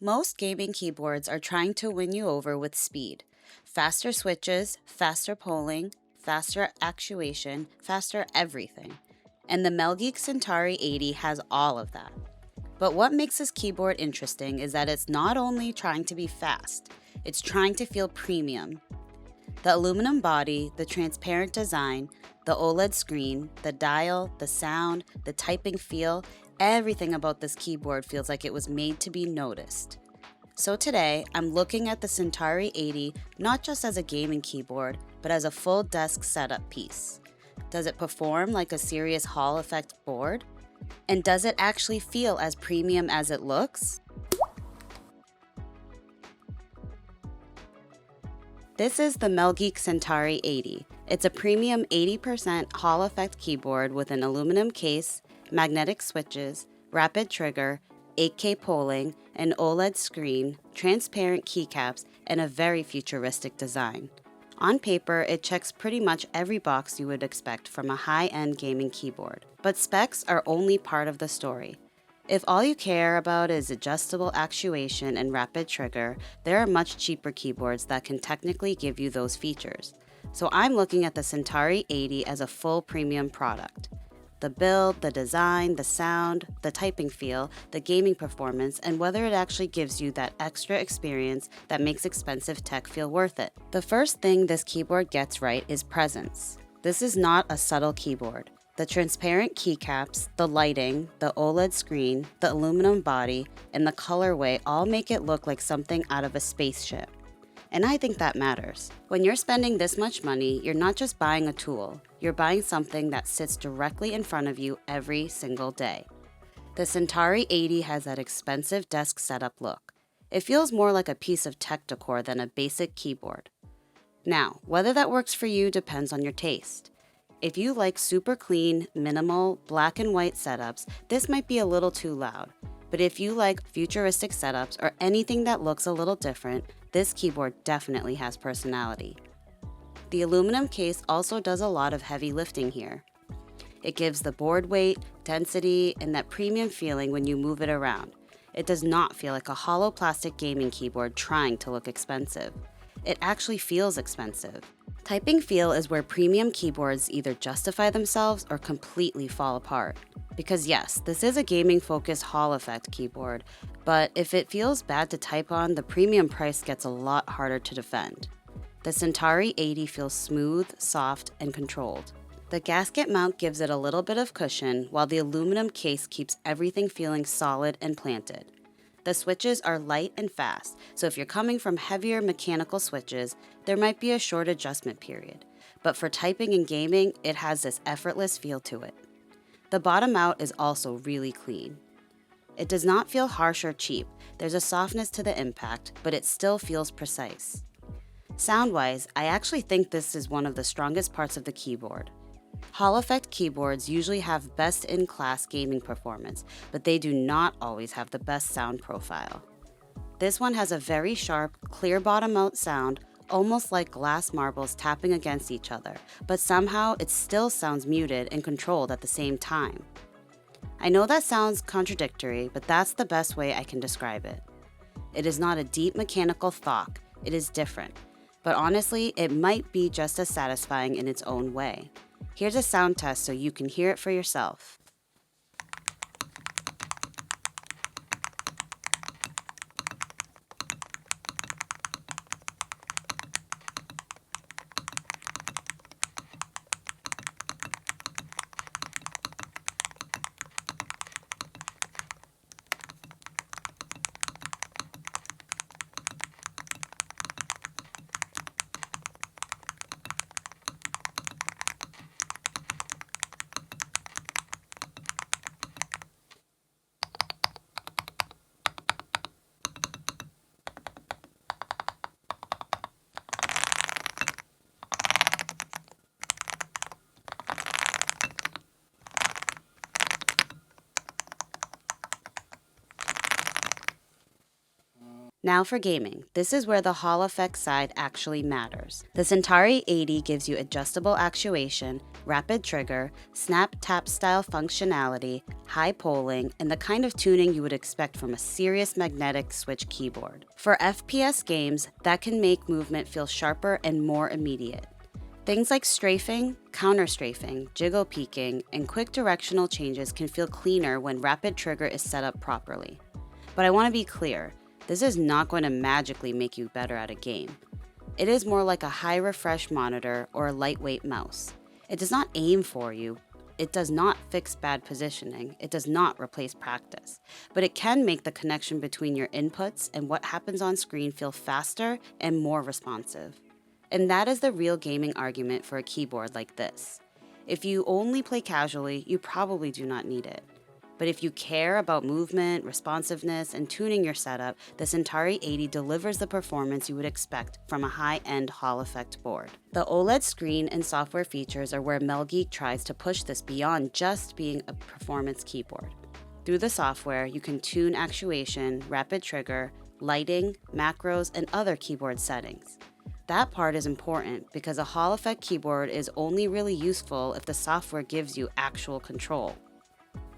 Most gaming keyboards are trying to win you over with speed. Faster switches, faster polling, faster actuation, faster everything. And the MelGeek Centauri 80 has all of that. But what makes this keyboard interesting is that it's not only trying to be fast, it's trying to feel premium. The aluminum body, the transparent design, the OLED screen, the dial, the sound, the typing feel, everything about this keyboard feels like it was made to be noticed. So today, I'm looking at the Centauri 80 not just as a gaming keyboard, but as a full desk setup piece. Does it perform like a serious Hall effect board? And does it actually feel as premium as it looks? This is the MelGeek Centauri 80. It's a premium 80% Hall effect keyboard with an aluminum case, magnetic switches, rapid trigger, 8K polling, an OLED screen, transparent keycaps, and a very futuristic design. On paper, it checks pretty much every box you would expect from a high-end gaming keyboard. But specs are only part of the story. If all you care about is adjustable actuation and rapid trigger, there are much cheaper keyboards that can technically give you those features. So I'm looking at the Centauri 80 as a full premium product. The build, the design, the sound, the typing feel, the gaming performance, and whether it actually gives you that extra experience that makes expensive tech feel worth it. The first thing this keyboard gets right is presence. This is not a subtle keyboard. The transparent keycaps, the lighting, the OLED screen, the aluminum body, and the colorway all make it look like something out of a spaceship. And I think that matters. When you're spending this much money, you're not just buying a tool, you're buying something that sits directly in front of you every single day. The Centauri 80 has that expensive desk setup look. It feels more like a piece of tech decor than a basic keyboard. Now, whether that works for you depends on your taste. If you like super clean, minimal, black and white setups, this might be a little too loud. But if you like futuristic setups or anything that looks a little different, this keyboard definitely has personality. The aluminum case also does a lot of heavy lifting here. It gives the board weight, density, and that premium feeling when you move it around. It does not feel like a hollow plastic gaming keyboard trying to look expensive. It actually feels expensive. Typing feel is where premium keyboards either justify themselves or completely fall apart. Because yes, this is a gaming-focused Hall effect keyboard, but if it feels bad to type on, the premium price gets a lot harder to defend. The Centauri 80 feels smooth, soft, and controlled. The gasket mount gives it a little bit of cushion, while the aluminum case keeps everything feeling solid and planted. The switches are light and fast, so if you're coming from heavier mechanical switches, there might be a short adjustment period. But for typing and gaming, it has this effortless feel to it. The bottom out is also really clean. It does not feel harsh or cheap. There's a softness to the impact, but it still feels precise. Sound-wise, I actually think this is one of the strongest parts of the keyboard. Hall effect keyboards usually have best-in-class gaming performance, but they do not always have the best sound profile. This one has a very sharp, clear bottom-out sound, almost like glass marbles tapping against each other, but somehow it still sounds muted and controlled at the same time. I know that sounds contradictory, but that's the best way I can describe it. It is not a deep mechanical thwack, it is different, but honestly, it might be just as satisfying in its own way. Here's a sound test so you can hear it for yourself. Now for gaming. This is where the Hall effect side actually matters. The Centauri 80 gives you adjustable actuation, rapid trigger, snap tap style functionality, high polling, and the kind of tuning you would expect from a serious magnetic switch keyboard. For FPS games, that can make movement feel sharper and more immediate. Things like strafing, counter-strafing, jiggle peeking, and quick directional changes can feel cleaner when rapid trigger is set up properly. But I want to be clear, this is not going to magically make you better at a game. It is more like a high refresh monitor or a lightweight mouse. It does not aim for you. It does not fix bad positioning. It does not replace practice. But it can make the connection between your inputs and what happens on screen feel faster and more responsive. And that is the real gaming argument for a keyboard like this. If you only play casually, you probably do not need it. But if you care about movement, responsiveness, and tuning your setup, the Centauri 80 delivers the performance you would expect from a high-end Hall effect board. The OLED screen and software features are where MelGeek tries to push this beyond just being a performance keyboard. Through the software, you can tune actuation, rapid trigger, lighting, macros, and other keyboard settings. That part is important because a Hall effect keyboard is only really useful if the software gives you actual control.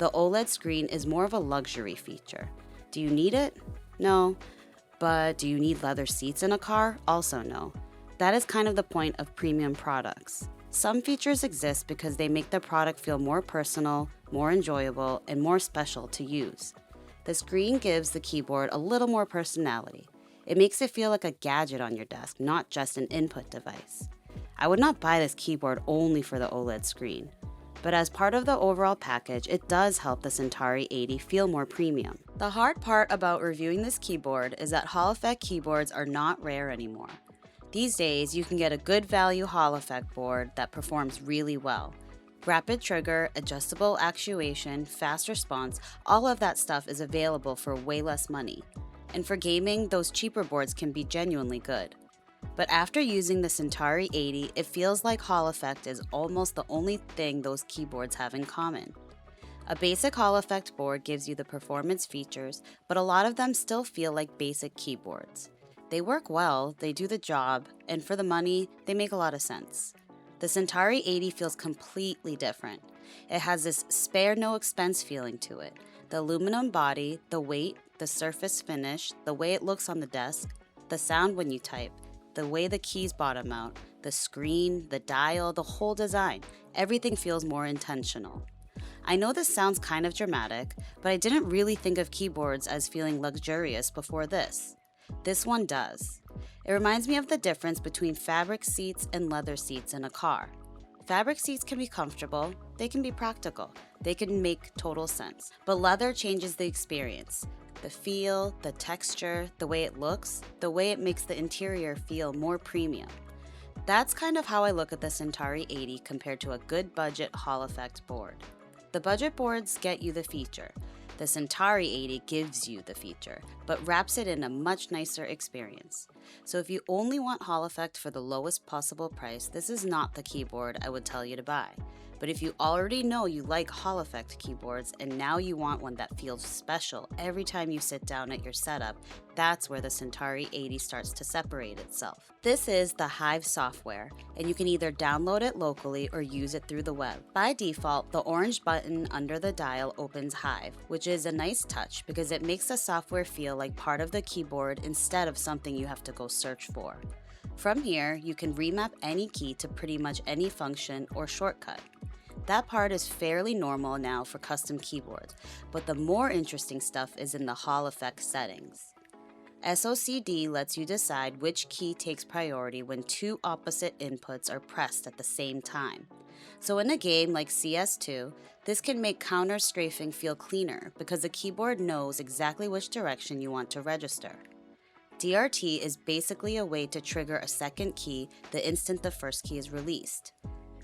The OLED screen is more of a luxury feature. Do you need it? No. But do you need leather seats in a car? Also no. That is kind of the point of premium products. Some features exist because they make the product feel more personal, more enjoyable, and more special to use. The screen gives the keyboard a little more personality. It makes it feel like a gadget on your desk, not just an input device. I would not buy this keyboard only for the OLED screen. But as part of the overall package, it does help the Centauri 80 feel more premium. The hard part about reviewing this keyboard is that Hall effect keyboards are not rare anymore. These days, you can get a good value Hall effect board that performs really well. Rapid trigger, adjustable actuation, fast response, all of that stuff is available for way less money. And for gaming, those cheaper boards can be genuinely good. But after using the Centauri 80, it feels like Hall effect is almost the only thing those keyboards have in common. A basic Hall effect board gives you the performance features, but a lot of them still feel like basic keyboards. They work well, they do the job, and for the money, they make a lot of sense. The Centauri 80 feels completely different. It has this spare no expense feeling to it. The aluminum body, the weight, the surface finish, the way it looks on the desk, the sound when you type, the way the keys bottom out, the screen, the dial, the whole design, everything feels more intentional. I know this sounds kind of dramatic, but I didn't really think of keyboards as feeling luxurious before this. This one does. It reminds me of the difference between fabric seats and leather seats in a car. Fabric seats can be comfortable, they can be practical, they can make total sense, but leather changes the experience. The feel, the texture, the way it looks, the way it makes the interior feel more premium. That's kind of how I look at the Centauri 80 compared to a good budget Hall effect board. The budget boards get you the feature. The Centauri 80 gives you the feature, but wraps it in a much nicer experience. So if you only want Hall effect for the lowest possible price, this is not the keyboard I would tell you to buy. But if you already know you like Hall effect keyboards and now you want one that feels special every time you sit down at your setup, that's where the Centauri 80 starts to separate itself. This is the Hive Software, and you can either download it locally or use it through the web. By default, the orange button under the dial opens Hive, which is a nice touch because it makes the software feel like part of the keyboard instead of something you have to go search for. From here, you can remap any key to pretty much any function or shortcut. That part is fairly normal now for custom keyboards, but the more interesting stuff is in the Hall effect settings. SOCD lets you decide which key takes priority when two opposite inputs are pressed at the same time. So in a game like CS2, this can make counter-strafing feel cleaner because the keyboard knows exactly which direction you want to register. DRT is basically a way to trigger a second key the instant the first key is released.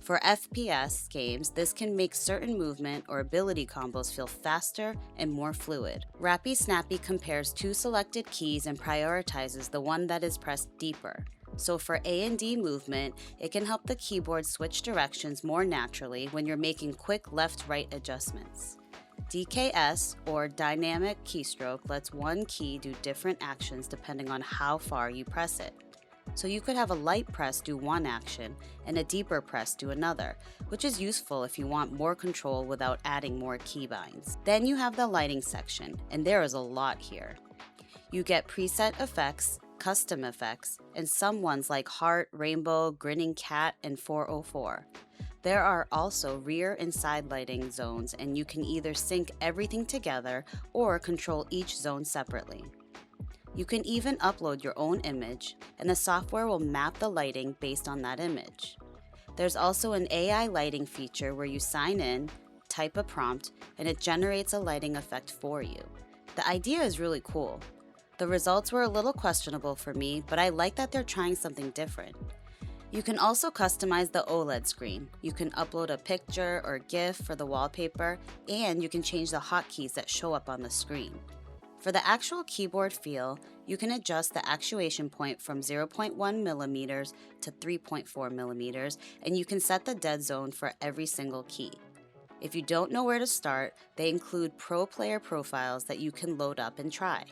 For FPS games, this can make certain movement or ability combos feel faster and more fluid. Rappy Snappy compares two selected keys and prioritizes the one that is pressed deeper. So for A and D movement, it can help the keyboard switch directions more naturally when you're making quick left-right adjustments. DKS, or dynamic keystroke, lets one key do different actions depending on how far you press it. So you could have a light press do one action and a deeper press do another, which is useful if you want more control without adding more keybinds. Then you have the lighting section, and there is a lot here. You get preset effects, custom effects, and some ones like heart, rainbow, grinning cat, and 404. There are also rear and side lighting zones, and you can either sync everything together or control each zone separately. You can even upload your own image, and the software will map the lighting based on that image. There's also an AI lighting feature where you sign in, type a prompt, and it generates a lighting effect for you. The idea is really cool. The results were a little questionable for me, but I like that they're trying something different. You can also customize the OLED screen. You can upload a picture or GIF for the wallpaper, and you can change the hotkeys that show up on the screen. For the actual keyboard feel, you can adjust the actuation point from 0.1 millimeters to 3.4 millimeters, and you can set the dead zone for every single key. If you don't know where to start, they include pro player profiles that you can load up and try.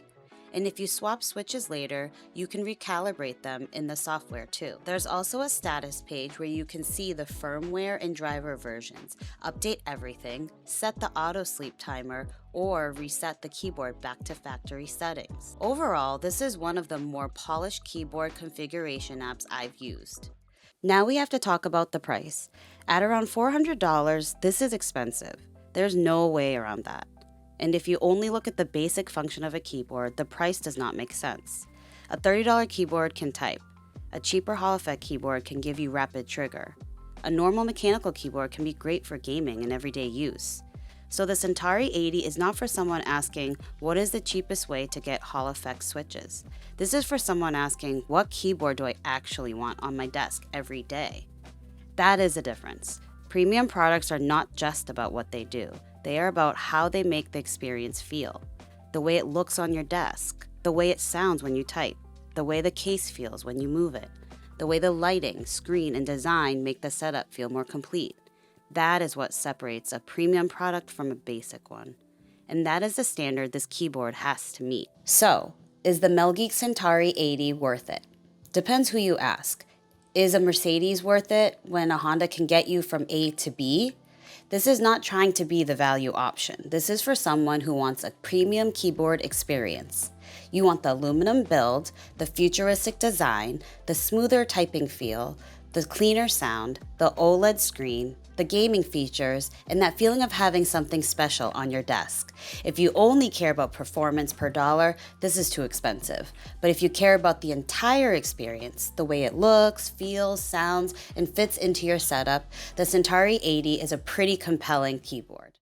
And if you swap switches later, you can recalibrate them in the software too. There's also a status page where you can see the firmware and driver versions, update everything, set the auto sleep timer, or reset the keyboard back to factory settings. Overall, this is one of the more polished keyboard configuration apps I've used. Now we have to talk about the price. At around $400, this is expensive. There's no way around that. And if you only look at the basic function of a keyboard, the price does not make sense. A $30 keyboard can type. A cheaper Hall effect keyboard can give you rapid trigger. A normal mechanical keyboard can be great for gaming and everyday use. So the Centauri 80 is not for someone asking, what is the cheapest way to get Hall effect switches? This is for someone asking, what keyboard do I actually want on my desk every day? That is the difference. Premium products are not just about what they do. They are about how they make the experience feel. The way it looks on your desk, the way it sounds when you type, the way the case feels when you move it, the way the lighting, screen, and design make the setup feel more complete. That is what separates a premium product from a basic one. And that is the standard this keyboard has to meet. So, is the MelGeek Centauri 80 worth it? Depends who you ask. Is a Mercedes worth it when a Honda can get you from A to B? This is not trying to be the value option. This is for someone who wants a premium keyboard experience. You want the aluminum build, the futuristic design, the smoother typing feel, the cleaner sound, the OLED screen, the gaming features, and that feeling of having something special on your desk. If you only care about performance per dollar, this is too expensive. But if you care about the entire experience, the way it looks, feels, sounds, and fits into your setup, the Centauri 80 is a pretty compelling keyboard.